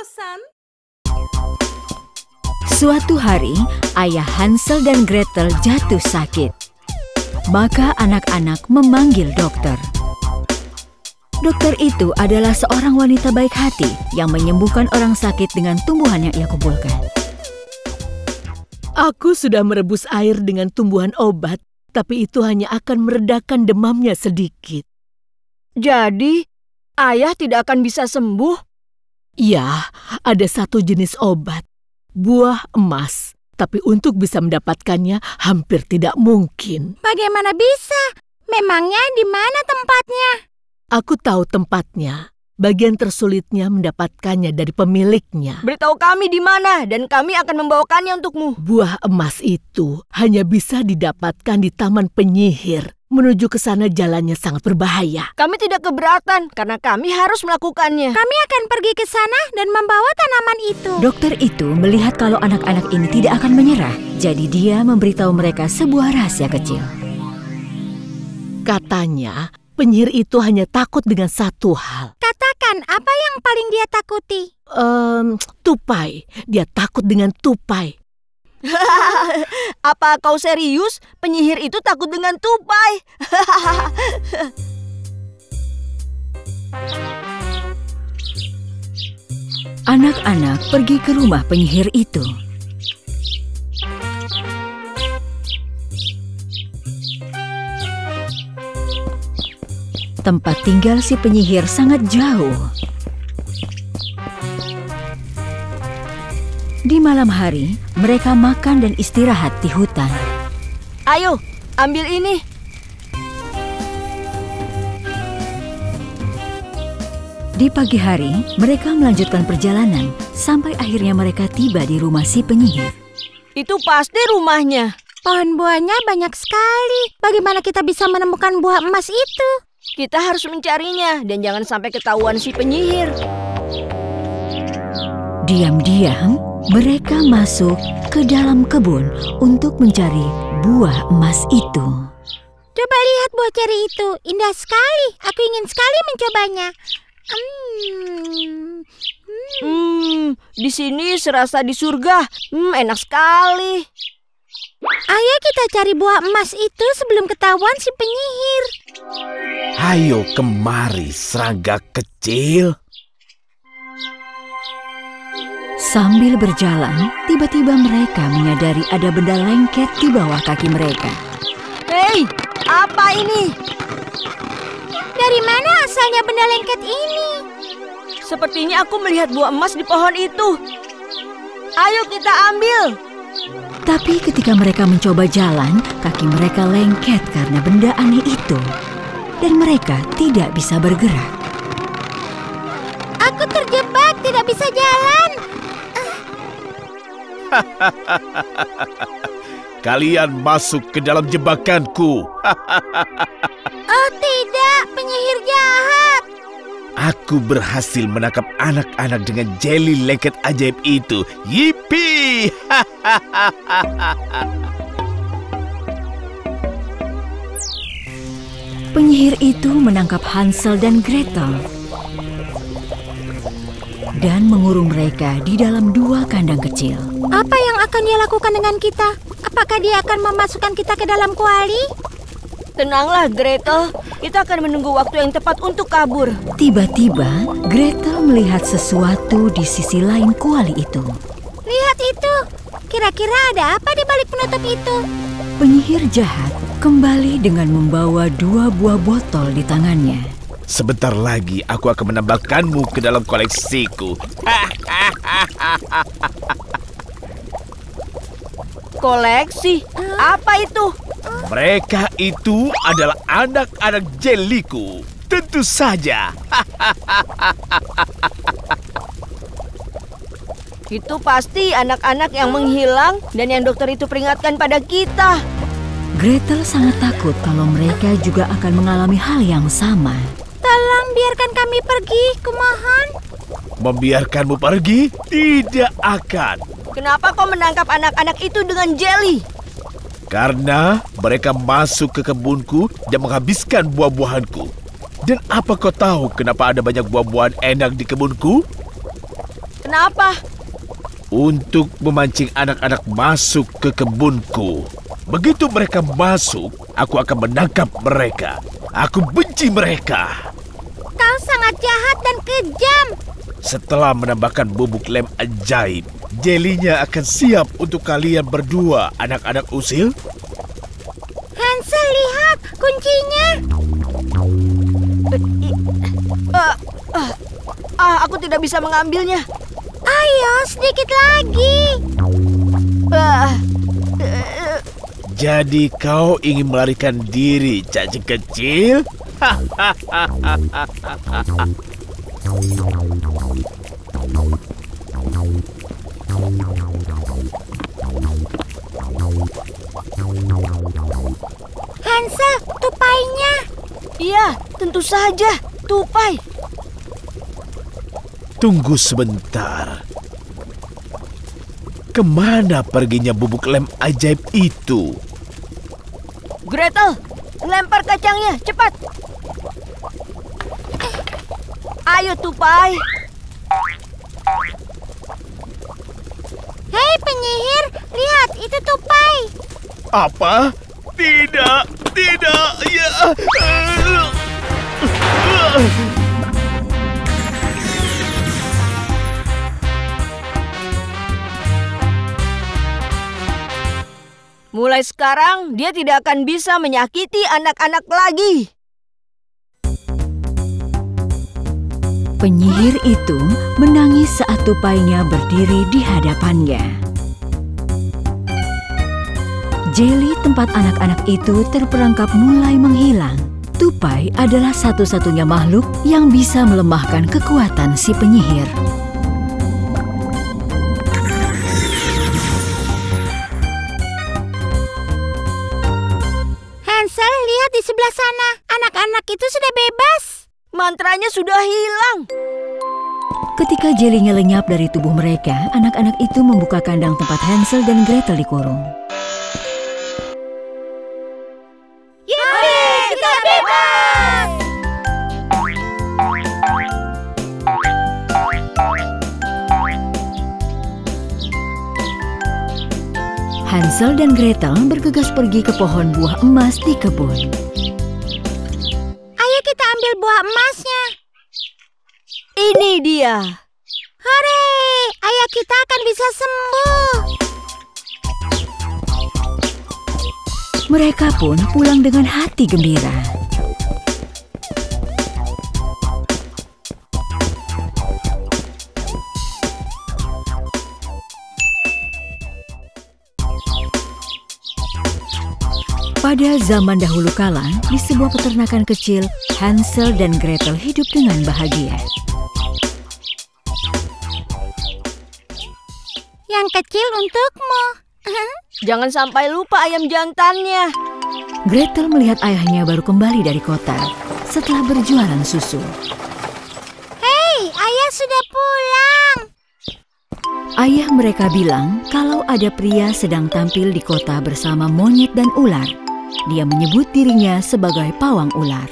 bosan. Suatu hari, ayah Hansel dan Gretel jatuh sakit. Maka anak-anak memanggil dokter. Dokter itu adalah seorang wanita baik hati yang menyembuhkan orang sakit dengan tumbuhan yang ia kumpulkan. Aku sudah merebus air dengan tumbuhan obat, tapi itu hanya akan meredakan demamnya sedikit. Jadi, ayah tidak akan bisa sembuh? Ya, ada satu jenis obat, buah emas. Tapi untuk bisa mendapatkannya hampir tidak mungkin. Bagaimana bisa? Memangnya di mana tempatnya? Aku tahu tempatnya. Bagian tersulitnya mendapatkannya dari pemiliknya. Beritahu kami di mana dan kami akan membawakannya untukmu. Buah emas itu hanya bisa didapatkan di Taman Penyihir. Menuju ke sana jalannya sangat berbahaya. Kami tidak keberatan karena kami harus melakukannya. Kami akan pergi ke sana dan membawa tanaman itu. Dokter itu melihat kalau anak-anak ini tidak akan menyerah. Jadi dia memberitahu mereka sebuah rahasia kecil. Katanya, penyihir itu hanya takut dengan satu hal. Katakan, apa yang paling dia takuti? Tupai. Dia takut dengan tupai. Apa kau serius? Penyihir itu takut dengan tupai. Anak-anak pergi ke rumah penyihir itu. Tempat tinggal si penyihir sangat jauh. Di malam hari, mereka makan dan istirahat di hutan. Ayo, ambil ini. Di pagi hari, mereka melanjutkan perjalanan sampai akhirnya mereka tiba di rumah si penyihir. Itu pasti rumahnya. Pohon buahnya banyak sekali. Bagaimana kita bisa menemukan buah emas itu? Kita harus mencarinya dan jangan sampai ketahuan si penyihir. Diam-diam, mereka masuk ke dalam kebun untuk mencari buah emas itu. Coba lihat buah ceri itu, indah sekali. Aku ingin sekali mencobanya. Di sini serasa di surga. Enak sekali. Ayo kita cari buah emas itu sebelum ketahuan si penyihir. Ayo kemari, serangga kecil. Sambil berjalan, tiba-tiba mereka menyadari ada benda lengket di bawah kaki mereka. Hei, apa ini? Dari mana asalnya benda lengket ini? Sepertinya aku melihat buah emas di pohon itu. Ayo kita ambil. Tapi ketika mereka mencoba jalan, kaki mereka lengket karena benda aneh itu. Dan mereka tidak bisa bergerak. Aku terjebak, tidak bisa jalan. Kalian masuk ke dalam jebakanku. Oh tidak, penyihir jahat. Aku berhasil menangkap anak-anak dengan jeli lengket ajaib itu. Yippee! Penyihir itu menangkap Hansel dan Gretel dan mengurung mereka di dalam dua kandang kecil. Apa yang akan dia lakukan dengan kita? Apakah dia akan memasukkan kita ke dalam kuali? Tenanglah, Gretel. Kita akan menunggu waktu yang tepat untuk kabur. Tiba-tiba, Gretel melihat sesuatu di sisi lain kuali itu. Lihat itu. Kira-kira ada apa di balik penutup itu? Penyihir jahat kembali dengan membawa dua buah botol di tangannya. Sebentar lagi aku akan menambahkanmu ke dalam koleksiku. Koleksi? Apa itu? Mereka itu adalah anak-anak jeliku. Tentu saja. Itu pasti anak-anak yang menghilang dan yang dokter itu peringatkan pada kita. Gretel sangat takut kalau mereka juga akan mengalami hal yang sama. Tolong biarkan kami pergi, kumohon. Membiarkanmu pergi? Tidak akan. Kenapa kau menangkap anak-anak itu dengan jeli? Karena mereka masuk ke kebunku dan menghabiskan buah-buahanku. Dan apa kau tahu kenapa ada banyak buah-buahan enak di kebunku? Kenapa? Untuk memancing anak-anak masuk ke kebunku. Begitu mereka masuk, aku akan menangkap mereka. Aku benci mereka. Kau sangat jahat dan kejam. Setelah menambahkan bubuk lem ajaib, jelinya akan siap untuk kalian berdua, anak-anak usil. Hansel, lihat kuncinya. Aku tidak bisa mengambilnya. Ayo, sedikit lagi. Jadi kau ingin melarikan diri, cacing kecil? Hansel, tupainya. Iya, tentu saja. Tupai. Tunggu sebentar. Kemana perginya bubuk lem ajaib itu? Gretel, lempar kacangnya, cepat. Ayo, Tupai. Hei penyihir, lihat itu tupai. Apa? Tidak, tidak, ya. Mulai sekarang, dia tidak akan bisa menyakiti anak-anak lagi. Penyihir itu menangis saat tupainya berdiri di hadapannya. Jeli tempat anak-anak itu terperangkap mulai menghilang. Tupai adalah satu-satunya makhluk yang bisa melemahkan kekuatan si penyihir. Hansel, lihat di sebelah sana. Anak-anak itu sudah bebas. Mantranya sudah hilang. Ketika jelinya lenyap dari tubuh mereka, anak-anak itu membuka kandang tempat Hansel dan Gretel dikurung. Yeay, kita bebas! Hansel dan Gretel bergegas pergi ke pohon buah emas di kebun. Ayo kita ambil buah emasnya. Ini dia. Hore, ayah kita akan bisa sembuh. Mereka pun pulang dengan hati gembira. Pada zaman dahulu kala, di sebuah peternakan kecil, Hansel dan Gretel hidup dengan bahagia. Yang kecil untukmu. Jangan sampai lupa ayam jantannya. Gretel melihat ayahnya baru kembali dari kota setelah berjualan susu. Hei, ayah sudah pulang. Ayah mereka bilang kalau ada pria sedang tampil di kota bersama monyet dan ular. Dia menyebut dirinya sebagai pawang ular.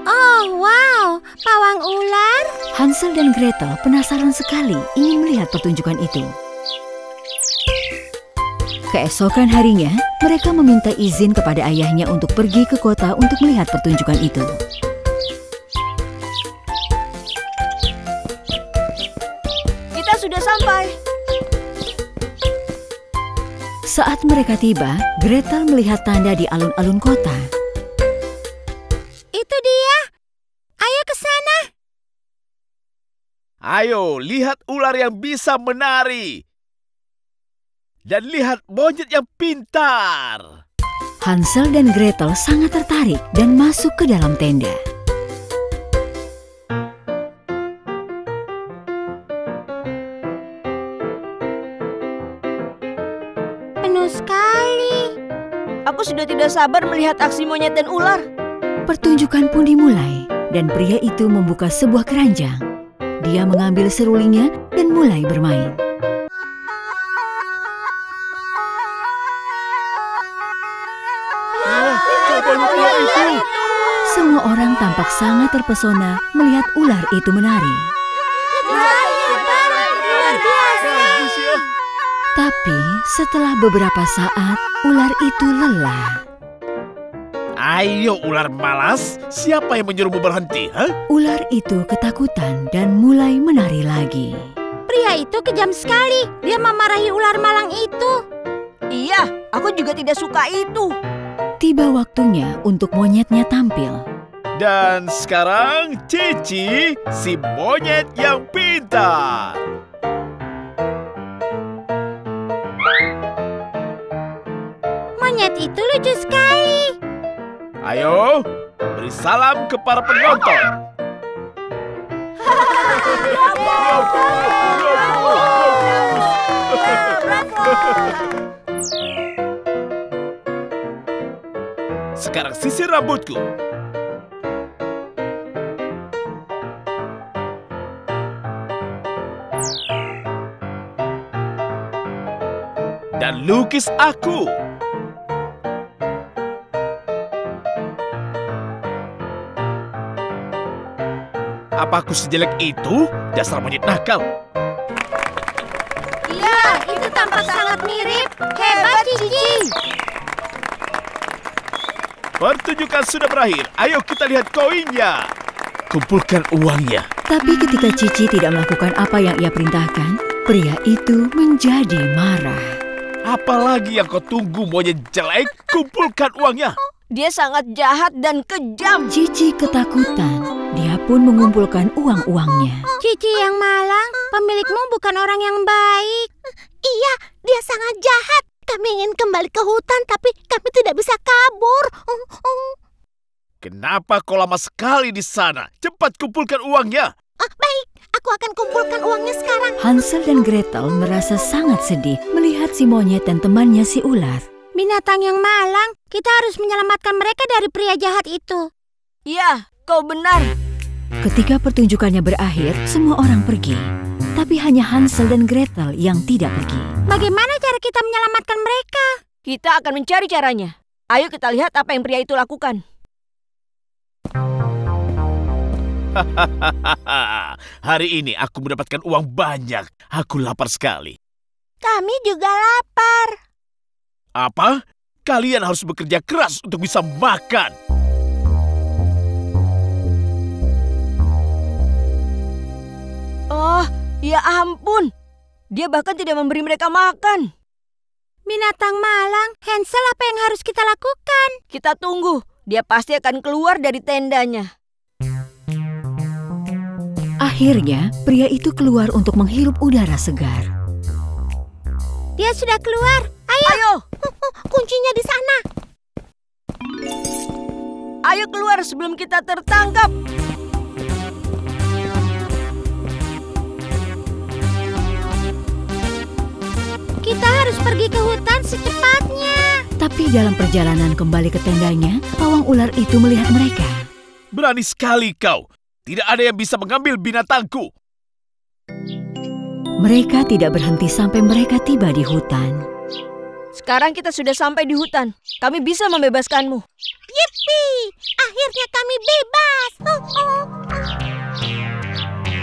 Oh, wow, pawang ular. Hansel dan Gretel penasaran sekali ingin melihat pertunjukan itu. Keesokan harinya, mereka meminta izin kepada ayahnya untuk pergi ke kota untuk melihat pertunjukan itu. Kita sudah sampai. Saat mereka tiba, Gretel melihat tanda di alun-alun kota. Itu dia. Ayo ke sana. Ayo, lihat ular yang bisa menari. Dan lihat monyet yang pintar. Hansel dan Gretel sangat tertarik dan masuk ke dalam tenda. Penuh sekali. Aku sudah tidak sabar melihat aksi monyet dan ular. Pertunjukan pun dimulai dan pria itu membuka sebuah keranjang. Dia mengambil serulingnya dan mulai bermain. Semua orang tampak sangat terpesona melihat ular itu menari. Tapi setelah beberapa saat, ular itu lelah. Ayo ular malas, siapa yang menyuruhmu berhenti? Ular itu ketakutan dan mulai menari lagi. Pria itu kejam sekali. Dia memarahi ular malang itu. Iya, aku juga tidak suka itu. Tiba waktunya untuk monyetnya tampil. Dan sekarang Cici, si monyet yang pintar. Monyet itu lucu sekali. Ayo, beri salam ke para penonton. Sekarang sisir rambutku. Dan lukis aku. Apa aku sejelek itu? Dasar monyet nakal. Iya, itu tampak sangat mirip. Hebat, Cici. Pertunjukan sudah berakhir. Ayo kita lihat koinnya. Kumpulkan uangnya. Tapi ketika Cici tidak melakukan apa yang ia perintahkan, pria itu menjadi marah. Apalagi yang kau tunggu, monyet jelek? Kumpulkan uangnya. Dia sangat jahat dan kejam. Cici ketakutan. Dia pun mengumpulkan uang-uangnya. Cici yang malang, pemilikmu bukan orang yang baik. Iya, dia sangat jahat. Kami ingin kembali ke hutan, tapi kami tidak bisa kabur. Kenapa kau lama sekali di sana? Cepat kumpulkan uangnya. Baik, aku akan kumpulkan uangnya sekarang. Hansel dan Gretel merasa sangat sedih melihat si monyet dan temannya si ular. Binatang yang malang, kita harus menyelamatkan mereka dari pria jahat itu. Iya, kau benar. Ketika pertunjukannya berakhir, semua orang pergi. Tapi hanya Hansel dan Gretel yang tidak pergi. Bagaimana cara kita menyelamatkan mereka? Kita akan mencari caranya. Ayo kita lihat apa yang pria itu lakukan. Hari ini aku mendapatkan uang banyak. Aku lapar sekali. Kami juga lapar. Apa? Kalian harus bekerja keras untuk bisa makan. Oh, ya ampun. Dia bahkan tidak memberi mereka makan. Binatang malang, Hansel, apa yang harus kita lakukan? Kita tunggu. Dia pasti akan keluar dari tendanya. Akhirnya, pria itu keluar untuk menghirup udara segar. Dia sudah keluar. Ayo. Kuncinya di sana. Ayo keluar sebelum kita tertangkap. Kita harus pergi ke hutan secepatnya. Tapi dalam perjalanan kembali ke tendanya, pawang ular itu melihat mereka. Berani sekali kau. Tidak ada yang bisa mengambil binatangku. Mereka tidak berhenti sampai mereka tiba di hutan. Sekarang kita sudah sampai di hutan. Kami bisa membebaskanmu. Yippee! Akhirnya kami bebas.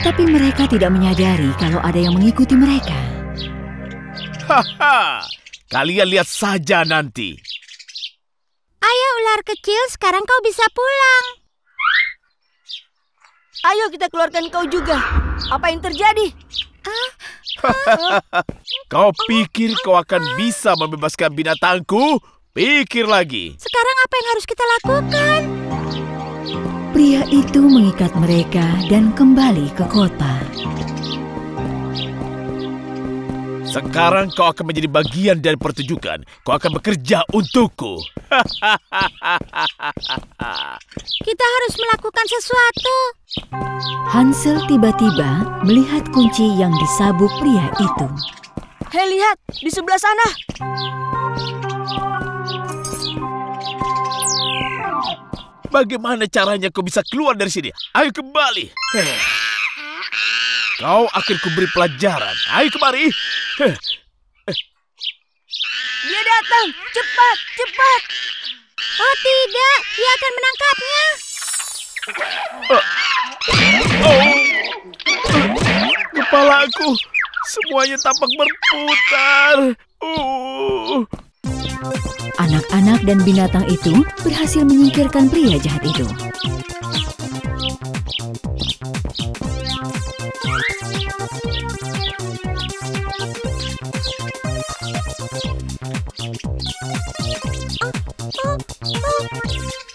Tapi mereka tidak menyadari kalau ada yang mengikuti mereka. Haha, kalian lihat saja nanti. Ayo ular kecil, sekarang kau bisa pulang. Ayo kita keluarkan kau juga. Apa yang terjadi? Kau pikir kau akan bisa membebaskan binatangku? Pikir lagi. Sekarang apa yang harus kita lakukan? Pria itu mengikat mereka dan kembali ke kota. Sekarang kau akan menjadi bagian dari pertunjukan. Kau akan bekerja untukku. Kita harus melakukan sesuatu. Hansel tiba-tiba melihat kunci yang di sabuk pria itu. Hei, lihat di sebelah sana. Bagaimana caranya kau bisa keluar dari sini? Ayo kembali. Kau akan kuberi pelajaran. Ayo kemari. Dia datang. Cepat, cepat. Oh tidak, dia akan menangkapnya. Kepalaku. Semuanya tampak berputar. Anak-anak dan binatang itu berhasil menyingkirkan pria jahat itu.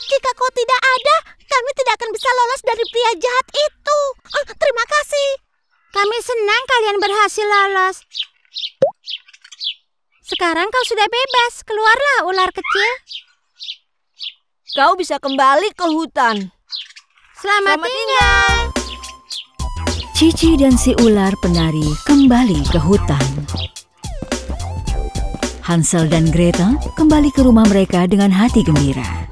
Jika kau tidak ada, kami tidak akan bisa lolos dari pria jahat itu. Terima kasih. Kami senang kalian berhasil lolos. Sekarang kau sudah bebas. Keluarlah, ular kecil. Kau bisa kembali ke hutan. Selamat tinggal. Cici dan si ular penari kembali ke hutan. Hansel dan Gretel kembali ke rumah mereka dengan hati gembira.